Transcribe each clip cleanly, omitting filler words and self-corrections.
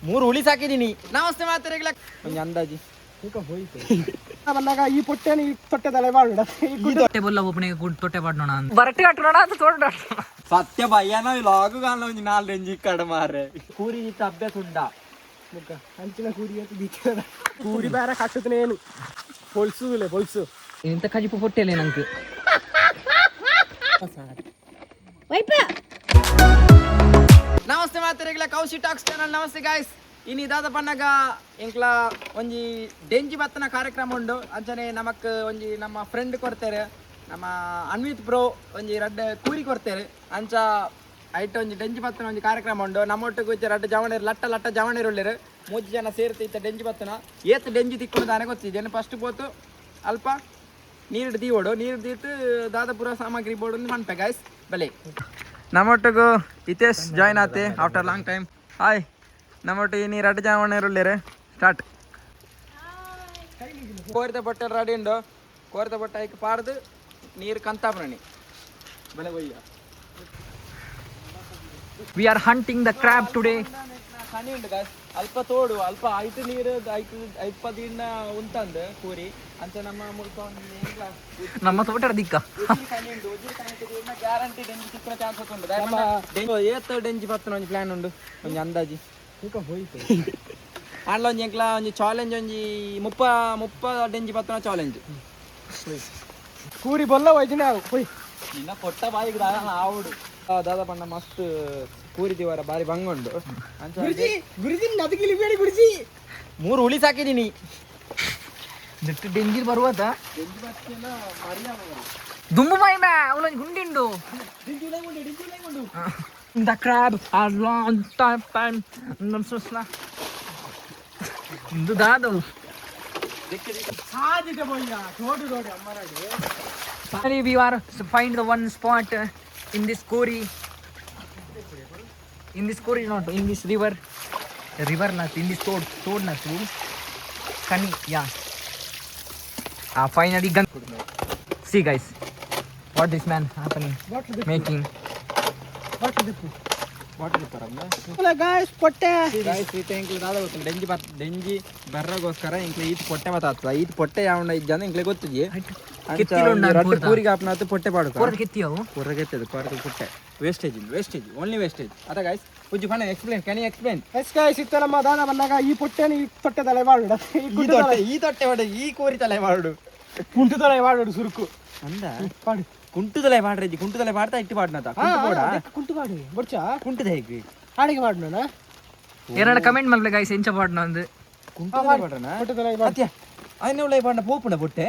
3 ಹುಳಿ ಸಾಕಿದೀನಿ. ನಮಸ್ತೆ ಮಾತರೆಗಳ ಒಂದು ಅಂದಾಜಿ ಬಂದಾಗ ಈ ಪೊಟ್ಟೆನ ಈ ತೊಟ್ಟೆ ತಲೆ ಬಾಡ ತೊಟ್ಟೆ ಬೊಲ್ಲ ಒಬ್ಬನಿಗೆ ಗುಡ್ ತೊಟ್ಟೆ ಬಾಡ್ನೋಣ ಅಂತ ಬರಟಿ ಕಟ್ಟೋಣ ಅಂತ ತೋಡ ಸತ್ಯ ಭಯ್ಯನ ಲಾಗು ಕಾಲ ಒಂದು 4 ರೆಂಜಿ ಕಡ ಮಾರೆ ಕೂರಿ ಇತ್ತ ಅಭ್ಯಾಸ ಉಂಟಾ ಮುಖ ಹಂಚಿನ ಕೂರಿ ಅಂತ ದಿಕ್ಕದ ಕೂರಿ ಬೇರೆ ಕಟ್ಟುತ್ತನೇನು ಹೊಲ್ಸುದಿಲ್ಲ ಹೊಲ್ಸು ಇಂತ ಕಜಿಪು ಪೊಟ್ಟೆಲೆ ನಂಗೆ ನಮಸ್ತೆ ಮಾತರೆಗಳ ಕೌಶಿ ಟಾಕ್ಸ್ ಚಾನಲ್. ನಮಸ್ತೆ ಗಾಯ್ಸ್. ಇನ್ನು ಇದಾದ ಪನ್ನಗ ಇಂಕ್ಲ ಒಂಜಿ ಡೆಂಜಿ ಬತ್ತನ ಕಾರ್ಯಕ್ರಮ ಉಂಡು. ಅಂಚನೆ ನಮಕ್ ಒಂಜಿ ನಮ್ಮ ಫ್ರೆಂಡ್ ಕೊಡ್ತಾರೆ, ನಮ್ಮ ಅನ್ವಿತ್ ಬ್ರೋ ಒಂಜಿ ರಡ್ಡ ಕೂರಿ ಕೊಡ್ತಾರೆ. ಅಂಚ ಐಟ್ ಒಂಜಿ ಡೆಂಜಿ ಬತ್ತನ ಒಂಜಿ ಕಾರ್ಯಕ್ರಮ ಉಂಡು. ನಮ್ಮೊಟ್ಟಿಗೆ వచ్చి ರಡ್ಡ ಜವಣರು ಲಟ್ಟ ಜವಣರು ಉಳ್ಳೇರು 3 ಜನ ಸೇರ್ತಿ ಇತ್ತ ಡೆಂಜಿ ಬತ್ತನ ಏತ್ ಡೆಂಜಿ ತಿಕ್ಕೊಂಡು ತಾನೆ ಗೊತ್ತಿದ್ದೇನೆ. ಫಸ್ಟ್ ಪೋತು ಅಲ್ಪ ನೀರು ದೀವೋಡು ನೀರು ದೀತು ದಾದಾಪುರ ಸಾಮಗ್ರಿ ಬೋರ್ಡ್ ಒಂದು ಮನ್ಪೆ ಗಾಯ್ಸ್ ಬಲೆ. ನಮ್ಮೊಟ್ಟಿಗೂ ಹಿತೇಶ್ ಜಾಯ್ನ್ ಆತೆ ಆಫ್ಟರ್ ಲಾಂಗ್ ಟೈಮ್. ಹಾಯ್. ನಮ್ಮೊಟ್ಟಿಗೆ ನೀರು ಅಡ್ಡ ಜಾವಣರುಳ್ಳೇರು ಸ್ಟಾರ್ಟ್. ಕೋರಿತ ಬಟ್ಟೆ ರೆಡಿ ಉಂಡು. ಕೋರಿತ ಬಟ್ಟೆ ಐಕ್ ಪಾಡ್ದು ನೀರು ಕಂತಾಪ್ರಣಿ ಬಲೆ ಬಯ್ಯ. We are hunting the crab today. ಹನಿ ಉಂಟು ಗಾಯ್ಸ್. ಅಲ್ಪ ತೋಡು ಅಲ್ಪ ಐದು ನೀರು ಐಪ್ಪ ದಿನ ಉಂತಂದು ಕೂರಿ ಅಂತ ನಮ್ಮ ನಮ್ಮ ತೋಟ ದಿಕ್ಕ ಗ್ಯಾರಂಟಿ ಡೆಂಜಿ ಸಿಕ್ಕಿನ ಚಾನ್ಸಸ್ ಉಂಟು. ಏತ್ ಡೆಂಜಿ ಬತ್ತನ ಒಂಜಿ ಪ್ಲಾನ್ ಉಂಡು ಒಂಜಿ ಅಂದಾಜಿ ಆಂಡ್ಲ ಒಂಜಿ ಎಂಕ್ಲ ಒಂಜಿ ಚಾಲೆಂಜ್ ಒಂಜಿ ಮುಪ್ಪ ಡೆಂಜಿ ಬತ್ತನ ಚಾಲೆಂಜ್ ಕೂರಿ ಬೊಲ್ಲ ಹೋಯ್ತೀನಿ ಹೋಯ್ ಇನ್ನ ಕೊಟ್ಟ ಬಾಯಿಗೆ ಆವುಡು ದಾದಾ ಪಣ್ಣ ಮಸ್ತ್ ಕೂರಿದೀವರ ಬಾರಿ ಬಂಗುಂಡು. ಗುರುಜಿ ನದಗಿಲಿ ಬೇಡಿ ಗುರುಜಿ 3 ಹುಳಿ ಸಾಕಿದೀನಿ. ಡೆಂಜಿರ್ ಬರುವಾತ ದುಂಬು ಮೈ ಮ್ಯಾ ಅವಳ ಗುಂಡಿಂಡು the crab are long time ಇಂದು ದಾದವು ಸಾಜಿದೆ ಬಯ್ಯ ತೋಡು ನೋಡಿ ಅಮ್ಮರಾಡಿ. Finally we are find the one spot in this Kori. In this Kori, not in this river not in this toad not too. Kani, yeah. Finally gun. See guys, what this man happening making. Guys ಪೊಟ್ಟೆ guys ಈತ ಇಂಕ್ಲ ದಾದ ಗೊತ್ತು ಡೆಂಜಿ ಬರ್ರಗೋಸ್ಕರ ಇಂಕ್ಲ ಈತ್ ಪೊಟ್ಟೆ ಬತ್ತಾಗ್ತದ. ಈತ್ ಪೊಟ್ಟೆ ಯಾವಣ್ಣ ಇಜ್ಜಂದ ಇಂಕ್ಲೆ ಗೊತ್ತಿದ್ಯೆ ರಡ್ಡು ಕೂರಿಗೆ ಆಪ್ನಾತು ಪೊಟ್ಟೆ ಪಾಡು ಕೆತ್ತಿಯದು ಪೊಟ್ಟೆ ವೇಸ್ಟೇಜ್ ಓನ್ಲಿ ವೇಸ್ಟೇಜ್ ಅದ ಗಾಯ್ಸ್. ಉಜ್ಜು ಫಣ explain can you explain. Yes guys ಇತ್ತ ನಮ್ಮ ದಾದ ಬಂದಾಗ ಈ ಪೊಟ್ಟೆನ ಈ ತೊಟ್ಟೆ ತಲೆ ಬಾಡ ಈ ತೊಟ್ಟೆ ಮಾಡು ಈ ಕೋರಿ ತಲೆ ಮಾಡು ಕುಂಟು ತಲೆ ಬಾಡು ಸುರುಕು ಅಂದ ಪಾಡು ಕುಂಟು ತಲೆ ಮಾಡ್ರಿ ಕುಂಟು ತಲೆ ಮಾಡ್ತಾ ಇಟ್ಟು ಪಾಡ್ನತ ಕುಂಟು ಪಾಡು ಬಡ್ಚಾ ಕುಂಟದ ಹೇಗೆ ಹಾಡಿಗೆ ಪಾಡ್ನ ಏನಾರ ಕಮೆಂಟ್ ಮಾಡ್ಲಿ ಗಾಯ್ಸ್ ಎಂಚ ಪಾಡ್ನ ಅಂದು ಕುಂಟು ತಲೆ ಪಾಡ್ರನ ಪೊಟ್ಟೆ ತಲೆ ಬಾಡ ಅತ್ಯ ಅಯ್ನ ಉಳ್ಳೈ ಪಾಡ್ನ ಪೋಪುನ ಪೊಟ್ಟೆ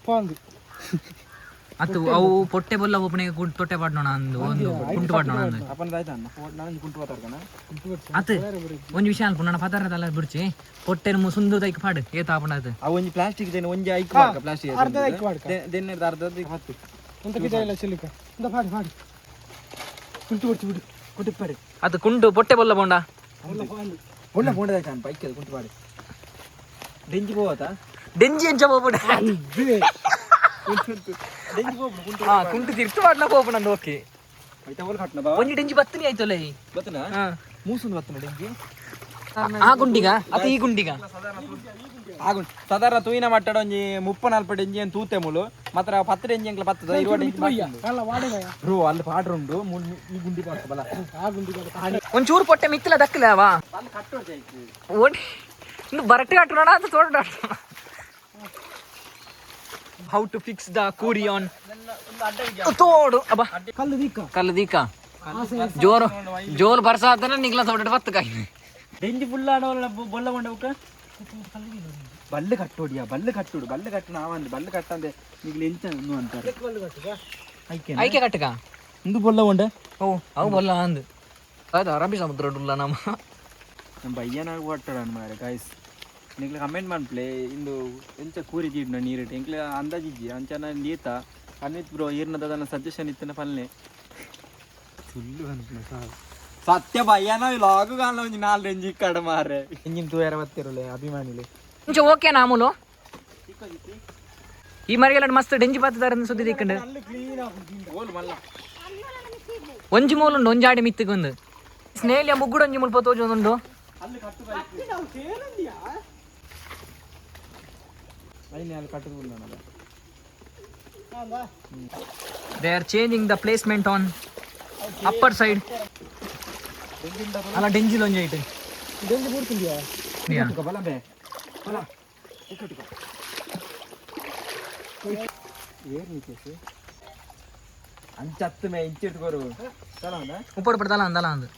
ಪಾಂದು ಅತ್ತು ಅವು ಪೊಟ್ಟೆ ಬೊಲ್ಲ ಒಬ್ಬನಿಗೆ ಗುಡ್ ತೊಟ್ಟೆ ಪಾಡ್ನೋಣ ಅಂದು ಒಂದು ಕುಂಟು ಪಾಡ್ನೋಣ ಅಂದು ಅಪ್ಪನ ಆಯ್ತಾ ನಾನು ಕುಂಟು ಪಾತಾರ್ಕನ ಅತ್ತು ಒಂಜಿ ವಿಷಯ ಅಲ್ಪ ನನ್ನ ಪದಾರ್ಥದಲ್ಲ ಬಿಡ್ಚಿ ಪೊಟ್ಟೆನ ಸುಂದು ದೈಕ್ ಪಾಡು ಏತ ಆಪಣ ಅದು ಆ ಒಂಜಿ ಪ್ಲಾಸ್ಟಿಕ್ ದೇನೆ ಒಂಜಿ ಐಕ್ ಪ್ಲಾಸ್ಟಿಕ್ ಅರ್ಧ ಐಕ್ ಮಾಡ್ಕ ದೇನೆ ಅರ್ಧದ ಹತ್ತು ಅಂತ ಕಿತ ಇಲ್ಲ ಚಿಲಿಕ ಇಂದ ಪಾಡು ಕುಂಟು ಬಿಡ್ತು ಬಿಡು ಕುಂಟು ಪಾಡು ಅದು ಕುಂಟು ಪೊಟ್ಟೆ ಬೊಲ್ಲ ಬೋಂಡ ಒಳ್ಳೆ ಬೋಂಡದ ಚಾನ್ ಬೈಕ್ ಕುಂಟು ಪಾಡು ಡೆಂಜಿ ಹೋಗತಾ ಡೆಂಜಿ ಎಂಚ ಹೋಗ್ಬಿಡ ಡೆಂಜಿ ಹೋಗ್ಬಿಡು ಕುಂಟು ಕುಂಟು ತಿರ್ತು ಪಾಡ್ನ ಹೋಗ್ಬಿಡ ಅಂದು ಓಕೆ ಆಯ್ತಾ ಓಲ್ ಕಟ್ನ ಬಾ ಒಂಜಿ ಡೆಂಜಿ ಬತ್ತನಿ ಆಯ್ತಲ್ಲ ಬತ್ತನ ಮೂಸುನ್ ಬತ್ತನ ಡೆಂಜಿ ಆ ಗುಂಡಿಗ ಅತ ಈ ಗುಂಡಿಗ ಆಗುಂಟು ಸಾಧಾರಣ ತೂಯಿನ ಮಟ್ಟಡ ಒಂಜಿ 30-40 ಡೆಂಜಿ ಏನು ತೂತೆ ಮುಲು ಮಾತ್ರ 10 ಡೆಂಜಿ ಎಂಕ್ಲ ಬತ್ತದ 20 ಡೆಂಜಿ ಅಲ್ಲ ವಾಡಿಗ ಬ್ರೋ ಅಲ್ಲಿ ಪಾಡ್ರುಂಡು ಈ ಗುಂಡಿ ಪಾಡ್ತ ಬಲ ಆ ಗುಂಡಿ ಒಂಚೂರು ಪೊಟ್ಟೆ ಮಿತ್ತಲ ದಕ್ಕಲವಾ ಅಲ್ಲಿ ಕಟ್ಟೋದು ಓಡಿ ಇನ್ನು ಬರಟಿ ಕಟ್ಟೋಣ ಅಂತ ತೋಡ ಹೌ ಟು ಫಿಕ್ಸ್ ದ ಕೂರಿ ಆನ್ ತೋಡು ಅಬ್ಬ ಕಲ್ಲು ದೀಕ ಜೋರು ಬರ್ಸ ಆತನ ನಿಗ್ಲ ಸೌಡ ಬತ್ತ ಕಾಯಿ ಡೆಂಜಿ ಫುಲ್ ಆಡೋಲ್ಲ ಬೊಲ್ಲ ಕೊಂಡವಕ್ಕ ಬಲ್ಲು ಕಟ್ಟೋಡಿಯ ಬಲ್ಲು ಕಟ್ಟು ನಾವಂದು ಬಲ್ಲು ಕಟ್ಟಂದೆ ನಿಗ್ಲು ಎಂತ ಅಂತಾರೆ ಐಕೆ ಕಟ್ಟಕ ಇಂದು ಬೊಲ್ಲ ಕೊಂಡೆ ಓ ಅವು ಬೊಲ್ಲ ಅಂದು ಅದು ಅರಬ್ಬಿ ಸಮುದ್ರ ಉಂಡುಲ್ಲ ನಮ್ಮ ಬಯ್ಯನಾಗ ಒಟ್ಟಡ ಮಾರೆ ಗಾಯ್ಸ್ ನಿಗ್ಲ ಕಮೆಂಟ್ ಮಾಡ್ಪ್ಲೆ ಇಂದು ಎಂಚ ಕೂರಿ ತೀಡ್ನ ನೀರಿಟ್ಟು ಎಂಕ್ಲ ಅಂದಾಜಿಜ್ಜಿ ಅಂಚನ ನೀತ ಅನ್ವಿತ್ ಬ್ರೋ ಈರ್ನದನ್ನ ಸಜೆಷನ್ ಇತ್ತನ ಪಲ್ಲೆ ಫುಲ್ಲು ಸತ್ಯ ಭಯ್ಯನ ಲಾಗು ಕಾಲ ಒಂಜಿ 4 ರೆಂಜಿ ಕಡ ಮಾರೆ ಇಂಜಿನ್ ತೂಯರ ಬತ್ತಿರಲೆ ಅಭಿಮಾನಿಲೆ ಇಂಚ ಓಕೆ ನಾಮೂಲು ಈ ಮರಿಗೆಲ್ಲ ಮಸ್ತ್ ಡೆಂಜಿ ಬತ್ತದಾರ ಸುದ್ದಿ ದಿಕ್ಕಂಡು ಒಂಜಿ ಮೂಲು ಉಂಡು ಒಂಜಾಡಿ ಮಿತ್ತಿಗೊಂದು ಸ್ನೇಹಿಲಿಯ ಮುಗ್ಗುಡು ಒಂಜಿ ಮುಲ್ಪ ತೋಜೊಂದುಂಡು ಅಲ್ಲಿ ಕಟ್ಟು ನಾವು ಕೇಳಂದಿಯಾ ಅಲ್ಲಿ ಅಲ್ಲಿ ಕಟ್ಟುದು ನಾನು They are changing the placement on upper side. ಅಲ್ಲ ಡೆಂಜಿಲ್ ಒಂಜಿ ಐತೆ ಇದೊಂದು ಬೂರ್ತಿದ್ಯಾ ಬಲ ಬೇ ಬಲ ಏರ್ ನಿಕೇಶ್ ಅಂಚತ್ತು ಮೇ ಇಂಚಿಡ್ಕೋರು ತಲಾಂದ ಉಪ್ಪಡ್ ಪಡ್ತಲ್ಲ ಅಂದಲ್ಲ ಅಂದು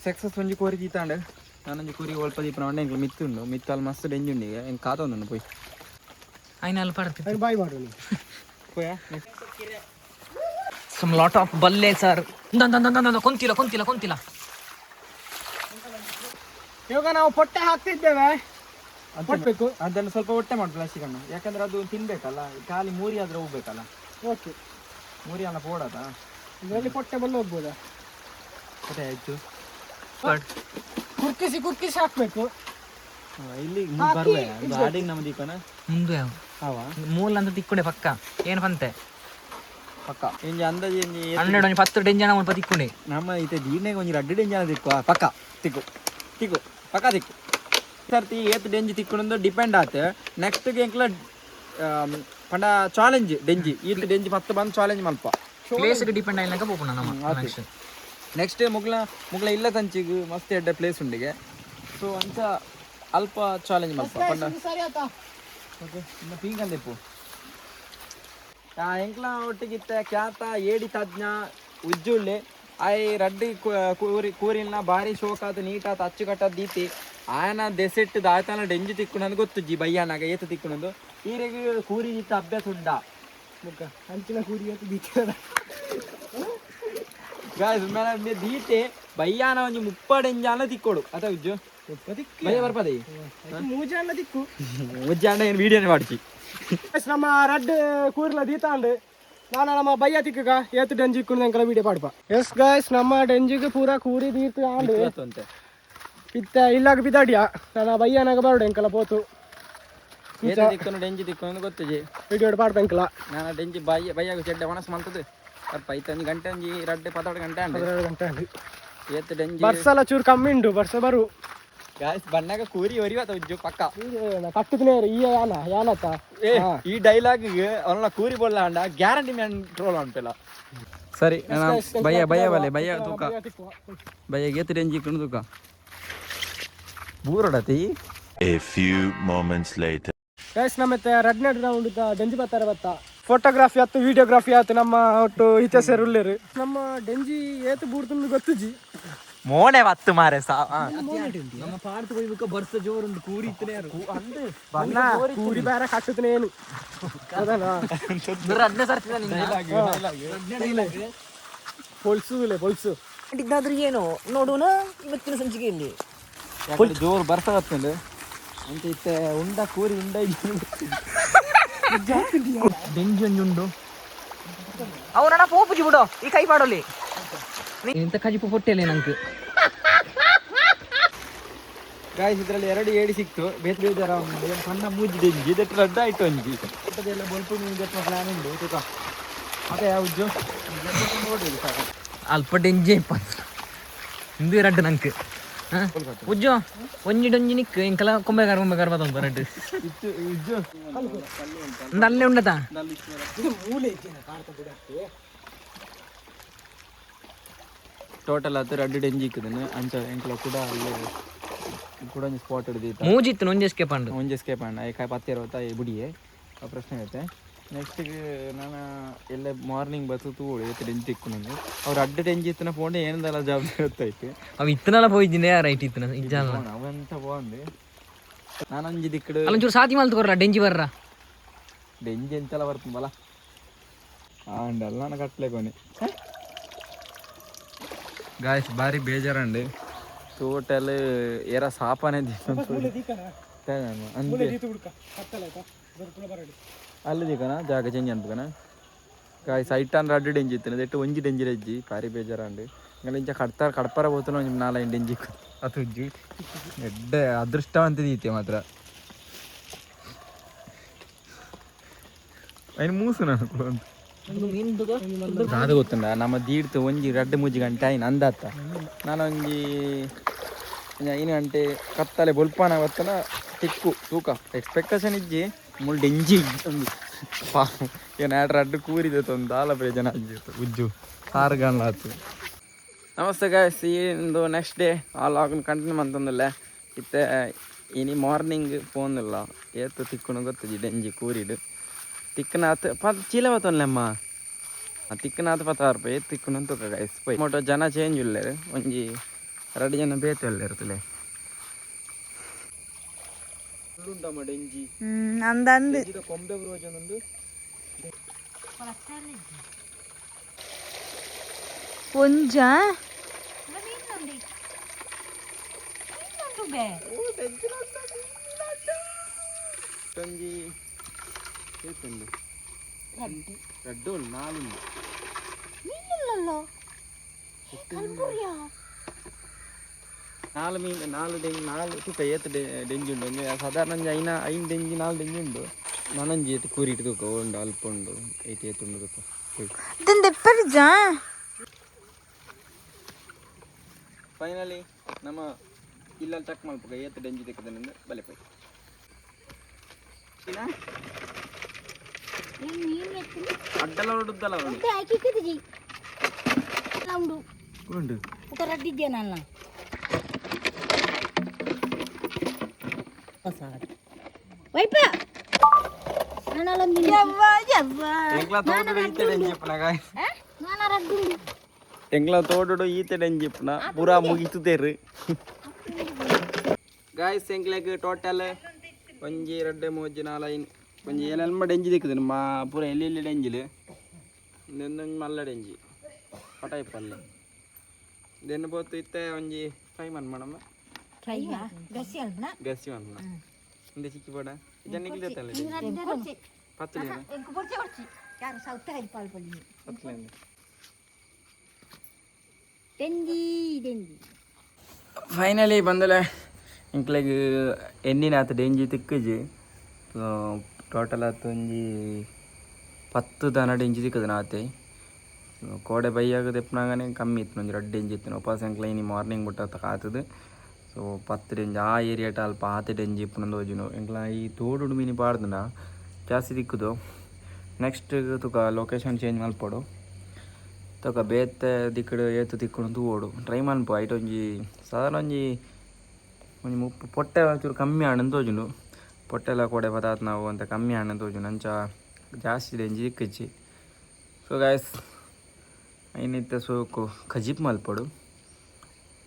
ಸಕ್ಸಸ್ ಒಂಜಿ ಕೋರಿ ಗೀತಾಂಡ್ ನಾನೊಂಜಿ ಕೋರಿ ಒಲ್ಪ ದೀಪನ ಅಣ್ಣ ಎಂಕ್ಲು ಮಿತ್ತುಂಡು ಮಿತ್ತಲ್ಲಿ ಮಸ್ತ್ ಡೆಂಜಿ ಉಂಡು ಈಗ ಹೆಂಗೆ ಕಾತೊಂದು ಪೋಯ್ ಐನ ಅಲ್ಲಿ ಪಡ್ತಿ ಅದು ಬಾಯ್ ಮಾಡು ಪೋಯ some lot of balle sir ಕೊಂತಿಲ್ಲ ಇವಾಗ ನಾವು ಪೊಟ್ಟೆ ಹಾಕ್ತಿದ್ದೇವೆ ಕೊಟ್ಬೇಕು ಅದೆಲ್ಲ ಸ್ವಲ್ಪ ಹೊಟ್ಟೆ ಮಾಡು ಪ್ಲಾಸ್ಟಿಕ್ ಅನ್ನು ಯಾಕಂದ್ರೆ ಅದು ತಿನ್ಬೇಕಲ್ಲ ಖಾಲಿ ಮೂರಿ ಆದ್ರೆ ಹೋಗ್ಬೇಕಲ್ಲ ಓಕೆ ಮೂರಿ ಅನ್ನ ಪೋಡದ ಇದರಲ್ಲಿ ಪೊಟ್ಟೆ ಬಂದು ಹೋಗ್ಬೋದಾ ಮತ್ತೆ ಆಯ್ತು ಕುರ್ಕಿಸಿ ಹಾಕ್ಬೇಕು ಇಲ್ಲಿ ಬರ್ಬೇ ಆಡಿಗೆ ನಮ್ಮ ದೀಪನ ಮುಂದೆ ಅವ ಮೂಲ ಅಂತ ತಿಕ್ಕೊಂಡೆ ಪಕ್ಕ ಏನು ಪಂತೆ ಪಕ್ಕ ಇಂಜಿ ಅಂದಾಜಿ 10 ಡೆಂಜನ ಮುಲ್ಪ ತಿಕ್ಕೊಂಡೆ ನಮ್ಮ ಈತೆ ದೀನೆಗೆ ಒಂಜಿ 2 ಡೆಂಜನ ತಿಕ್ಕು ಪಕ್ಕ ತಿಕ್ಕು ಪಕ್ಕ ತಿಕ್ಕು ಸರ್ತಿ ಏತ್ ಡೆಂಜಿ ತಿಕ್ಕೊಂಡು ಡಿಪೆಂಡ್ ಆತ ನೆಕ್ಸ್ಟ್ ಎಂಕ್ಲ ಪಂಡ ಚಾಲೆಂಜ್ ಡೆಂಜಿ ಈತ್ ಡೆಂಜಿ ಮತ್ತೆ ಬಂದು ಚಾಲೆಂಜ್ ಮಲ್ಪ ಪ್ಲೇಸ್ ಡಿಪೆಂಡ್ ಆಯ್ಲಕ ಪೋಪುನ ನಮ್ಮ ನೆಕ್ಸ್ಟ್ ಮುಗ್ಲ ಇಲ್ಲ ತಂಚಿಗೆ ಮಸ್ತ್ ಎಡ್ಡೆ ಪ್ಲೇಸ್ ಉಂಡಿಗೆ ಸೊ ಅಂಚ ಅಲ್ಪ ಚಾಲೆಂಜ್ ಮಲ್ಪ ಪಂಡ ಸರಿ ಆಯ್ತಾ ಓಕೆ ಇನ್ನು ಪೀಂಕಂದಿಪ್ಪು ಎಂಕ್ಲ ಒಟ್ಟಿಗಿತ್ತ ಖ್ಯಾತ ಏಡಿ ತಜ್ಞ ಉಜ್ಜುಳ್ಳಿ ಆಯ್ ರಡ್ಡಿ ಕೂರಿನ ಭಾರಿ ಶೋಕಾತ ನೀಟಾತ ಅಚ್ಚುಕಟ್ಟದ ದೀತಿ ಆಯನ ದೆಸೆಟ್ಟು ಆಯ್ತಾನ ಡೆಂಜಿ ತಿಕ್ಕೊಂಡು ಗೊತ್ತುಜ್ಜಿ ಬಯ್ಯಾನಾಗ ಏತ ತಿಕ್ಕೊಂಡು ಈರೆಗೆ ಕೂರಿ ಇತ್ತ ಅಭ್ಯಾಸ ಉಂಡ ಮುಖ ಹಂಚಿನ ಕೂರಿ ಅಂತ ದೀತಿರದ ಗಾಯ್ಸ್ ಮೇಲೆ ದೀತೆ ಬಯ್ಯಾನ ಒಂಜಿ 30 ಡೆಂಜಾನ ತಿಕ್ಕೊಡು ಅತ ಉಜ್ಜು ಬಯ್ಯ ಬರ್ಪದೆ ಮೂಜಾಂಡ ದಿಕ್ಕು ಉಜ್ಜಾಂಡ ಏನು ವಿಡಿಯೋನೇ ಮಾಡ್ತಿ ನಮ್ಮ ರಡ್ ಕೂರ್ಲ ದೀತಾಂಡ್ ನಾನು ನಮ್ಮ ಬಯ್ಯ ತಿಕ್ಕಗ ಏತು ಡೆಂಜಿ ಇಕ್ಕೊಂಡು ಎಂಕಲ ವಿಡಿಯೋ ಪಾಡ್ಪ ಎಸ್ ಗಾಯ್ಸ್ ನಮ್ಮ ಡೆಂಜಿಗೆ ಪೂರ ಕೂರಿ ದೀರ್ತು ಆಂಡ್ ಅಂತೆ ಇತ್ತ ಇಲ್ಲಾಗ ಬಿದ್ದಾಡ್ಯ ನಾನು ಬಯ್ಯನಾಗ ಬಾರ್ಡು ಎಂಕಲ ಪೋತು ಏತ ತಿಕ್ಕೊಂಡು ಡೆಂಜಿ ತಿಕ್ಕೊಂಡು ಗೊತ್ತುಜಿ ವಿಡಿಯೋ ಪಾಡ್ಪ ಎಂಕಲ ನಾನು ಡೆಂಜಿ ಬಯ್ಯಾಗ ಚೆಡ್ಡೆ ಒಣಸ್ ಮಂತದ್ದು ಬರ್ಪ ಐತೆ ಒಂಜಿ ಗಂಟೆ ಒಂಜಿ 2-14 ಗಂಟೆ ಅಂಡ್ 12 ಗಂಟೆ ಆಗಿ ಏತ್ ಡೆಂಜಿ ಬರ್ಸಲ ಚೂರು ಕಮ್ಮಿ ಉಂಟು ಬರ್ಸ ಬರು ಗಾಯ್ಸ್ ಬಣ್ಣಾಗ ಕೂರಿ ಒರಿವತ್ತ ಉಜ್ಜು ಪಕ್ಕ ಕಟ್ಟುತ್ತನೇ ಈ ಯಾನತ್ತ ಈ ಡೈಲಾಗ್ಗೆ ಅವನ ಕೂರಿ ಬೋಲ್ಲ ಅಂಡ ಗ್ಯಾರಂಟಿ ಮ್ಯಾನ್ ಟ್ರೋಲ್ ಅಂಪಿಲ್ಲ ಸರಿ ಬಯ್ಯ ತೂಕ ಬಯ್ಯ ಗೇತ್ ಡೆಂಜಿ ಇಕ್ಕೊಂಡು ತೂಕ ಬೂರಡತಿ A few moments later. Guys ನಮ್ಮತ್ತೆ ರಡ್ನೆಡ್ ರೌಂಡ್ ಡೆಂಜಿ ಬರ್ತಾರೆ ಬತ್ತ ಫೋಟೋಗ್ರಾಫಿ ಆಯ್ತು ವಿಡಿಯೋಗ್ರಾಫಿ ಆಯ್ತು ನಮ್ಮ ಒಟ್ಟು ಇತಿಹಾಸ ಉಳ್ಳೇರು ನಮ್ಮ ಡೆಂಜಿ ಏತು ಬೂಡ್ತುಂದು ಗೊತ್ತುಜಿ ಮೋನೆ ವತ್ತು ಮಾರೆ ಸಾ ನಮ್ಮ ಪಾಡ್ತು ಹೋಗ್ಬೇಕು ಬರ್ಸ ಜೋರುಂಡು ಕೂರಿ ಇತ್ತನೇ ಕೂರಿ ಬೇರೆ ಕಟ್ಟುತ್ತನೇ ಏನು ಅದಲ್ಲ ಅದನ್ನೇ ಸರ್ತಿದ ಹೊಲ್ಸು ಇದ್ದಾದ್ರೂ ಏನು ನೋಡೋಣ ಇವತ್ತಿನ ಸಂಚಿಕೆಯಲ್ಲಿ ಜೋರು ಬರ್ಸವತ್ತಂದು ಅಂತ ಇತ್ತೆ ಉಂಡ ಕೂರಿ ಉಂಡ ಡೆಂಜಿ ಒಂಜುಂಡು ಅವನಣ್ಣ ಪೋಪುಜಿ ಬಿಡು ಈ ಕೈ ಪಾಡೋಲಿ ಇಂತ ಕಜಿಪು ಪೊಟ್ಟೆಲೆ ನಂಗೆ ಗಾಯ್ಸ್ ಇದರಲ್ಲಿ 2 ಏಡಿ ಸಿಕ್ತು ಬೇಜಾರ ಸಣ್ಣ ಮೂಜಿ ಡೆಂಜಿ ಇದಕ್ಕೆ ರಡ್ಡ ಆಯ್ತು ಒಂಜಿ ಅದೆಲ್ಲ ಬಲ್ಪು ಇದಕ್ಕೆ ಪ್ಲಾನ್ ಉಂಟು ತೂಕ ಮತ್ತೆ ಉಜ್ಜು ಅಲ್ಪ ಡೆಂಜಿ ಹಿಂದಿ ರಡ್ಡು ನಂಗೆ ಉಜ್ಜು ಒಂಜಿ ನಿಕ್ ಇಂಕಲ ಕೊಂಬೆಗಾರ ಬರ್ತಂತ ರಡ್ಡು ಇತ್ತು ಉಜ್ಜು ಅಲ್ಲೇ ಉಂಡತಾ ಟೋಟಲ್ ಅದು 2 ಡೆಂಜಿ ಇಕ್ಕದನು ಅಂಚ ಎಂಕಲ ಕೂಡ ಅಲ್ಲಿ ಕೂಡ ಒಂದು ಸ್ಪಾಟ್ ಹಿಡಿದೀತ ಮೂಜಿತ್ತು ಒಂಜೆಸ್ಕೆ ಪಂಡು ಒಂಜೆಸ್ಕೆ ಪಂಡ ಏಕಾಯ್ 10-20 ಬುಡಿಯೇ ಆ ಪ್ರಶ್ನೆ ಐತೆ ನೆಕ್ಸ್ಟಿಗೆ ನಾನು ಎಲ್ಲ ಮಾರ್ನಿಂಗ್ ಬತ್ತು ತೂಳು ಏತು ಡೆಂಜಿ ತಿಕ್ಕೊಂಡು ಅವ್ರು 2 ಡೆಂಜಿ ಇತ್ತನ ಫೋನ್ ಏನದಲ್ಲ ಜವಾಬ್ದಾರಿ ಗೊತ್ತಾಯ್ತು ಅವು ಇತ್ತನೆಲ್ಲ ಹೋಯ್ತೀನಿ ರೈಟ್ ಇತ್ತನ ಇಜ್ಜಲ್ಲ ಅವಂತ ಬಾಂದು ನಾನೊಂಜಿ ದಿಕ್ಕಡು ಅಲ್ಲೊಂಚೂರು ಸಾತಿ ಮಲ್ತು ಕೊರ್ರ ಡೆಂಜಿ ಬರ್ರ ಡೆಂಜಿ ಎಂತೆಲ್ಲ ಬರ್ತಂಬಲ್ಲ ಆಂಡಲ್ಲ ನಾನು ಕಟ್ಲೆ ಕೊನೆ ಗಾಯ್ಸ್ ಬಾರಿ ಬೇಜಾರಂಡು ಟೋಟಲ್ ಏರ ಸಾಪನೆ ಅಲ್ಲಿ ದಿಕ್ಕನ ಜಾಗ ಚೇಂಜ್ ಅನ್ಪಕನ ಗಾಯ್ಸ್ 800 ಡೆಂಜಿ ಇತ್ತು ಎಟ್ಟು ಒಂಜಿ ಡೆಂಜಿ ರಜ್ಜಿ ಬಾರಿ ಬೇಜಾರಂಡು ಇಂಚ ಕಡ್ಪಾರ ಹೋತನ ಒಂಜಿ 4-5 ಡೆಂಜಿ ಅದು ಉಜ್ಜಿ ಎಡ್ಡ ಅದೃಷ್ಟವಂತದೀತೆ ಮಾತ್ರ ಅಯ್ಯ ಮೂಸು ನಾನು ಅದು ಗೊತ್ತುಂಡ ನಮ್ಮ ದೀಡ್ತು ಒಂಜಿ 2-3 ಗಂಟೆ ಆಯ್ನ ಅಂದತ್ತ ನಾನೊಂಜಿ ಐನು ಗಂಟೆ ಕತ್ತಲೆ ಬೊಲ್ಪಾನ ಬತ್ತನ ತಿಕ್ಕು ತೂಕ ಎಕ್ಸ್ಪೆಕ್ಟೇಷನ್ ಇಜ್ಜಿ ಮುಳ್ಳು ಡೆಂಜಿ ಒಂದು ಏನು ಆಡ್ರ ಅಡ್ಡು ಕೂರಿದತ್ತು ಒಂದು ಆಲ ಪ್ರಯೋಜನ ಅಜ್ಜಿತ್ತು ಉಜ್ಜು 6 ಗಂಟೆ ನಮಸ್ತೆ ಗಾಯ್ಸ್ ಇಂದು ನೆಕ್ಸ್ಟ್ ಡೇ ಆ ಲಾಗ್ನ ಕಂಟಿನ್ಯೂ ಮಂತಂದಿಲ್ಲ ಇತ್ತೆ ಇನಿ ಮಾರ್ನಿಂಗ್ ಫೋನ್ ಇಲ್ಲ ಏತು ತಿಕ್ಕುನು ಗೊತ್ತಿದ್ದಿ ಡೆಂಜಿ ಕೂರಿಡು ತಿಕ್ಕನಾತ್ ಚೀಲ ಬತ್ತೊನ್ಲೆಮ್ಮ ತಿಕ್ಕನಾತ್ 16 ರೂಪಾಯಿ ಏತು ತಿಕ್ಕುನು ಅಂತ ಗಾಯ್ಸ್ ಪೈ ಮೊಟ ಜನ ಚೇಂಜ್ ಇಲ್ಲೇರು ಒಂಜಿ 2 ಜನ ಬೇತು ಎಲ್ಲ ಇರ್ತಲೆ ಉಂಟಮ್ಮ ಡೆಂಜಿ ಅಂದಂದು ಕೊಂಬೆ ಬರುವಜನೊಂದು ಒಂಜ ಒಂಜಿ ಏತುಂಡು ರಡ್ಡು 4 ಉಂಡು ನಾಲ್ ತೂಕ ಏತು ಡೆಂಜಿ ಉಂಡು ಒಂಜಿ ಸಾಧಾರಣ ಐನು ಡೆಂಜಿ 4 ಡೆಂಜಿ ಉಂಡು ನಾನೊಂಜಿ ಏತು ಕೂರಿಟ್ಟು ತೂಕ ಉಂಡು ಅಲ್ಪ ಉಂಡು ಏತುಂಡು ತೂಕ ಫೈನಲಿ ನಮ್ಮ ಇಲ್ಲಲ್ಲಿ ಚೆಕ್ ಮಾಡ್ಬೇಕು ಏತು ಡೆಂಜಿ ತೆಕ್ಕದನಿಂದ ಬಲೆ ಪೈ ಅಡ್ಡಲ್ಲ ಹೊರಡುತ್ತಲ್ಲ ಉಂಡು ಎಂಗ್ಲ ತೋಡು ಈತೆ ಡೆಂಜಿಪ್ಪನ ಪೂರಾ ಮುಗಿತುತ್ತೇರು ಗಾಯ್ಸ್ ಎಂಗ್ಲೆಗ್ ಟೋಟಲ್ ಒಂಜಿ 2 3 4 ಒಂಜಿ 7 ಡೆಂಜಿ ದಿಕ್ಕದು ಮಾ ಪೂರ ಎಲ್ಲಿ ಡೆಂಜಿಲು ಇನ್ನೊಂದು ಮಲ್ಲ ಡೆಂಜಿ ಪಟಾಯಿಪ್ಪಲ್ಲ ಇದನ್ನು ಬೋತು ಇತ್ತೆ ಒಂಜಿ ಫ್ರೈ ಮನ್ಮಣಮ್ಮ ಗಸಿ ಮನ್ಮ ಇಂದ ಚಿಕ್ಕಿ ಪೋಡ ಇದನ್ನ ಇಲ್ಲತ್ತಲ್ಲ ಪತ್ತಲಿ ಫೈನಲಿ ಬಂದಲೆ ಇಂಕ್ಲೆಗ್ ಎಣ್ಣಿನಾಥ ಡೆಂಜಿ ತಿಕ್ಕಜಿ ಟೋಟಲ್ ಆತು ಒಂಜಿ 10 ದನ ಡೆಂಜಿ ತಿಕ್ಕದು ನಾತೆ ಕೋಡೆ ಬೈಯಾಗ ತೆಪ್ಪನಾಗನೆ ಕಮ್ಮಿ ಇತ್ತು ಒಂಜಿ 2 ಡೆಂಜಿ ಇತ್ತು ವಾಪಸ್ ಎಂಕ್ಲ ಇನಿ ಮಾರ್ನಿಂಗ್ ಬಿಟ್ಟ ಆತದು ಸೊ 10 ಡೆಂಜಿ ಆ ಏರಿಯಾಟ ಅಲ್ಪ 10 ಡೆಂಜಿ ಇಪ್ಪನೊಂದು ಹೋಜಿನು ಎಂಕ್ಲ ಈ ತೋಡು ಮೀನಿ ಪಾಡ್ದನ ಜಾಸ್ತಿ ತಿಕ್ಕುದು ನೆಕ್ಸ್ಟ್ ತುಕ ಲೊಕೇಶನ್ ಚೇಂಜ್ ಮಲ್ಪಡು ತಕ ಬೇತೆ ದಿಕ್ಕಡು ಏತು ತಿಕ್ಕುಡು ತೂಡು ಟ್ರೈ ಮನ್ಪು ಐಟ್ ಒಂಜಿ ಸಾಧಾರಣ ಒಂಜಿ 30 ಪೊಟ್ಟೆ ಚೂರು ಕಮ್ಮಿ ಹಣ್ಣು ತೋಜುಂಡು ಪೊಟ್ಟೆಲ್ಲ ಕೊಡೆ ಪದಾರ್ಥ ನಾವು ಅಂತ ಕಮ್ಮಿ ಹಣ್ಣು ತೋಜುಂಡು ಅಂಚ ಜಾಸ್ತಿ ಡೆಂಜಿ ದಿಕ್ಕಚ್ಚಿ ಸೊ ಗಾಯ್ಸ್ ಐನಿತ್ತ ಸೋಕು ಖಜಿಪ್ ಮಲ್ಪಡು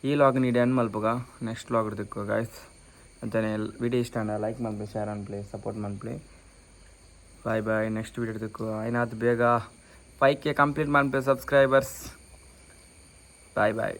ಈ ಲಾಗ್ ನೀಡಿ ಹಣ್ಣು ಮಲ್ಪಗ ನೆಕ್ಸ್ಟ್ ಲಾಗ್ ತಿಕ್ಕೋ ಗಾಯ್ಸ್ ಅಂತಾನೆ ವಿಡಿಯೋ ಇಷ್ಟ ಅಂಡ ಲೈಕ್ ಮಲ್ಪೆ ಶೇರ್ ಅನ್ಪ್ಲೆ ಸಪೋರ್ಟ್ ಮನ್ಪ್ಲೆ ಬಾಯ್ ಬಾಯ್ ನೆಕ್ಸ್ಟ್ ವಿಡಿಯೋ ತಿಕ್ಕೋ ಐನಾತ್ ಬೇಗ 5K ಕಂಪ್ಲೀಟ್ ಮನ್ಪೆ ಸಬ್ಸ್ಕ್ರೈಬರ್ಸ್ ಬಾಯ್ ಬಾಯ್